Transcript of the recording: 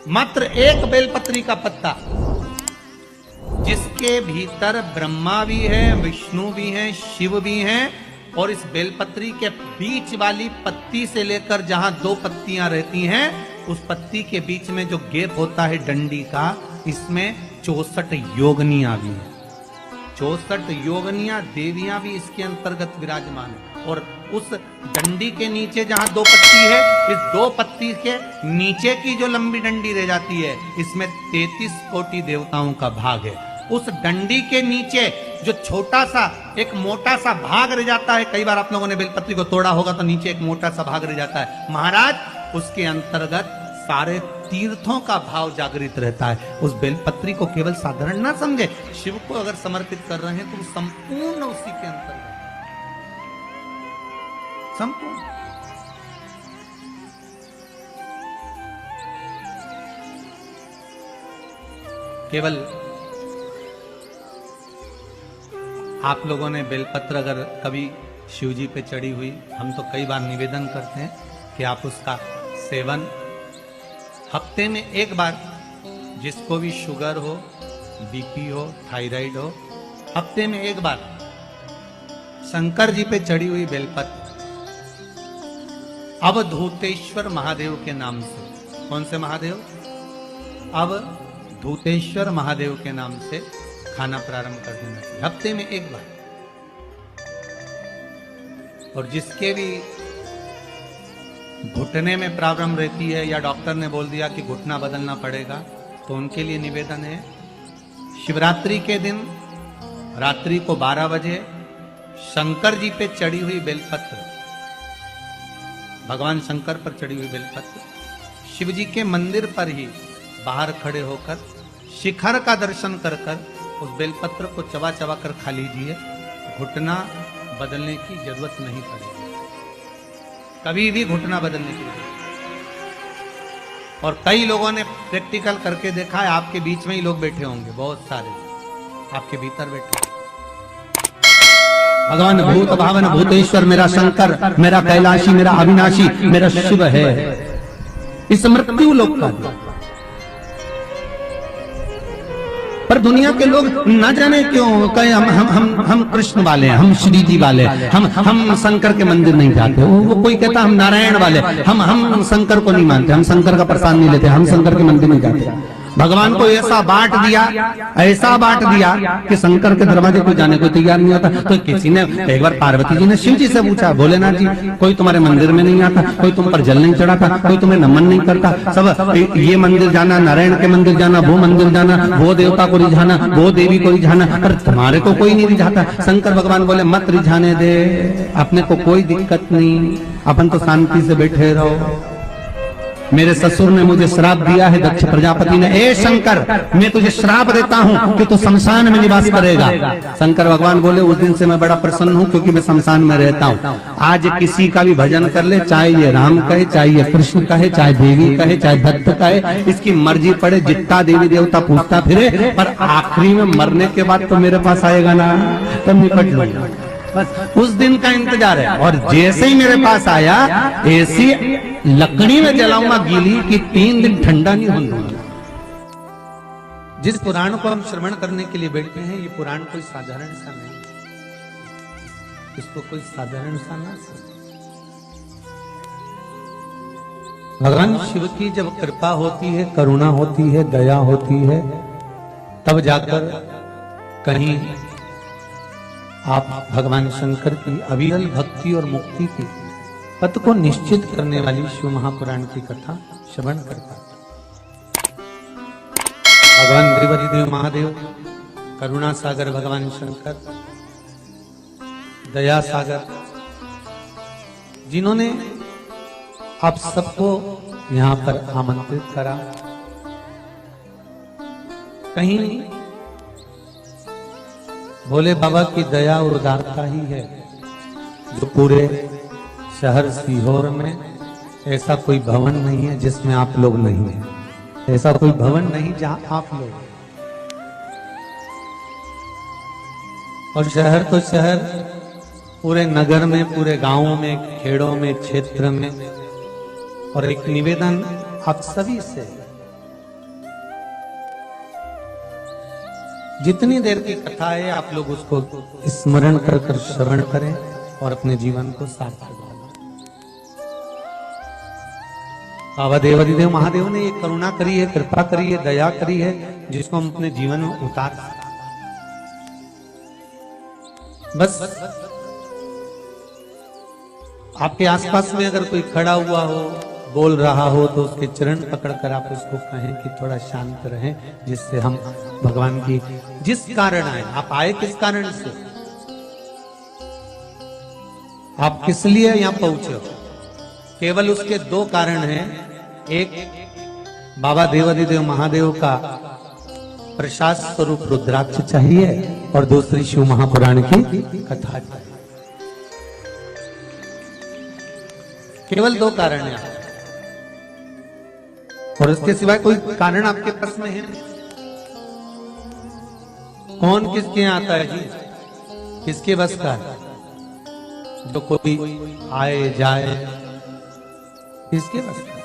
मात्र एक बेलपत्री का पत्ता, जिसके भीतर ब्रह्मा भी है, विष्णु भी है, शिव भी हैं, और इस बेलपत्री के बीच वाली पत्ती से लेकर जहां दो पत्तियां रहती हैं, उस पत्ती के बीच में जो गैप होता है डंडी का, इसमें 64 योगनियां भी हैं। 64 योगनियां देवियां भी इसके अंतर्गत विराजमान है। और उस डंडी के नीचे जहां दो पत्ती है, इस दो पत्ती के नीचे की जो लंबी डंडी रह जाती है, इसमें 33 कोटि देवताओं का भाग है। उस डंडी के नीचे जो छोटा सा एक मोटा सा भाग रह जाता है, कई बार आप लोगों ने बेलपत्री को तोड़ा होगा तो नीचे एक मोटा सा भाग रह जाता है महाराज, उसके अंतर्गत सारे तीर्थों का भाव जागृत रहता है। उस बेलपत्री को केवल साधारण ना समझे, शिव को अगर समर्पित कर रहे हैं तो संपूर्ण उसी के अंतर्गत, संपूर्ण। केवल आप लोगों ने बेलपत्र अगर कभी शिव जी पे चढ़ी हुई, हम तो कई बार निवेदन करते हैं कि आप उसका सेवन हफ्ते में एक बार, जिसको भी शुगर हो, बीपी हो, थायराइड हो, हफ्ते में एक बार शंकर जी पे चढ़ी हुई बेलपत्र अवधूतेश्वर महादेव के नाम से, कौन से महादेव? अवधूतेश्वर महादेव के नाम से खाना प्रारंभ कर देना चाहिए, हफ्ते में एक बार। और जिसके भी घुटने में प्रॉब्लम रहती है या डॉक्टर ने बोल दिया कि घुटना बदलना पड़ेगा, तो उनके लिए निवेदन है, शिवरात्रि के दिन रात्रि को 12 बजे शंकर जी पे चढ़ी हुई बेलपत्र, भगवान शंकर पर चढ़ी हुई बेलपत्र, शिव जी के मंदिर पर ही बाहर खड़े होकर शिखर का दर्शन कर कर उस बेलपत्र को चबा चबा कर खा लीजिए। घुटना बदलने की जरूरत नहीं पड़ेगी, कभी भी घुटना बदलने की जरूरत। और कई लोगों ने प्रैक्टिकल करके देखा है, आपके बीच में ही लोग बैठे होंगे, बहुत सारे आपके भीतर बैठे। भगवान भूत भावन भूतेश्वर मेरा शंकर, मेरा कैलाशी, मेरा अविनाशी, मेरा शिव है, इस मृत्यु लोक का। पर दुनिया के लोग न जाने क्यों कहे हम कृष्ण वाले हैं, हम श्री जी वाले, हम शंकर के मंदिर नहीं जाते। वो कोई कहता हम नारायण वाले, हम शंकर को नहीं मानते, हम शंकर का प्रसाद नहीं लेते, हम शंकर के मंदिर नहीं जाते। भगवान को ऐसा बांट दिया, ऐसा बांट दिया कि शंकर के दरवाजे को जाने को तैयार नहीं होता। तो किसी ने एक बार पार्वती जी ने शिव जी से पूछा, भोलेनाथ जी कोई तुम्हारे मंदिर में नहीं आता, कोई तुम पर जल नहीं चढ़ाता, कोई तुम्हें नमन नहीं करता, सब ये मंदिर जाना, नारायण के मंदिर जाना, वो मंदिर जाना, वो देवता को रिझाना, वो देवी को रिझाना, पर तुम्हारे को कोई नहीं रिझाता। शंकर भगवान बोले मत रिझाने दे, अपने को कोई दिक्कत नहीं, अपन तो शांति से बैठे रहो। मेरे ससुर ने मुझे श्राप दिया है, दक्ष प्रजापति ने, ए शंकर मैं तुझे श्राप देता हूँ कि तू शमशान में निवास करेगा। शंकर भगवान बोले उस दिन से मैं बड़ा प्रसन्न हूँ, क्योंकि मैं शमशान में रहता हूँ। आज किसी का भी भजन कर ले, चाहे ये राम कहे, चाहे ये कृष्ण कहे, चाहे देवी कहे, चाहे भक्त कहे, इसकी मर्जी पड़े, जितना देवी देवता पूछता फिरे, पर आखिरी में मरने के बाद तो मेरे पास आएगा ना, तब निपट लूंगा। बस उस दिन का इंतजार है। और जैसे ही मेरे पास आया, ऐसी लकड़ी में जलाऊंगा गीली कि 3 दिन ठंडा नहीं होने दूंगा। जिस पुराण को हम श्रवण करने के लिए बैठे हैं, ये पुराण कोई साधारण सा नहीं, इसको कोई साधारण सा ना समझे। भगवान शिव की जब कृपा होती है, करुणा होती है, दया होती है, तब जाकर कहीं आप भगवान शंकर की अविरल भक्ति और मुक्ति की पथ को निश्चित करने वाली शिव महापुराण की कथा श्रवण कर पाते। भगवान त्रिवरी महादेव, करुणा सागर भगवान शंकर, दया सागर, जिन्होंने आप सबको यहाँ पर आमंत्रित करा, कहीं भोले बाबा की दया और उदारता ही है जो पूरे शहर सीहोर में ऐसा कोई भवन नहीं है जिसमें आप लोग नहीं हैं, ऐसा कोई भवन नहीं जहां आप लोग। और शहर तो शहर, पूरे नगर में, पूरे गांवों में, खेड़ों में, क्षेत्र में। और एक निवेदन आप सभी से, जितनी देर की कथा है आप लोग उसको स्मरण कर कर श्रवण करें और अपने जीवन को सार्थक बनाएं। बाबा देवादिदेव महादेव ने ये करुणा करी है, कृपा करी है, दया करी है, जिसको हम अपने जीवन में उतार सकते। बस आपके आसपास में अगर कोई खड़ा हुआ हो, बोल रहा हो, तो उसके चरण पकड़कर आप उसको कहें कि थोड़ा शांत रहें, जिससे हम भगवान की जिस कारण आए, आप आए किस कारण से, आप किस लिए यहां पहुंचे हो, केवल उसके दो कारण हैं। एक बाबा देवादिदेव महादेव का प्रसाद स्वरूप रुद्राक्ष चाहिए और दूसरी शिव महापुराण की कथा चाहिए। केवल दो कारण हैं और उसके सिवाय कोई कारण आपके पास में है? कौन किसके यहाँ आता है जी? किसके बस का है? जो कोई आए जाए, किसके बस का?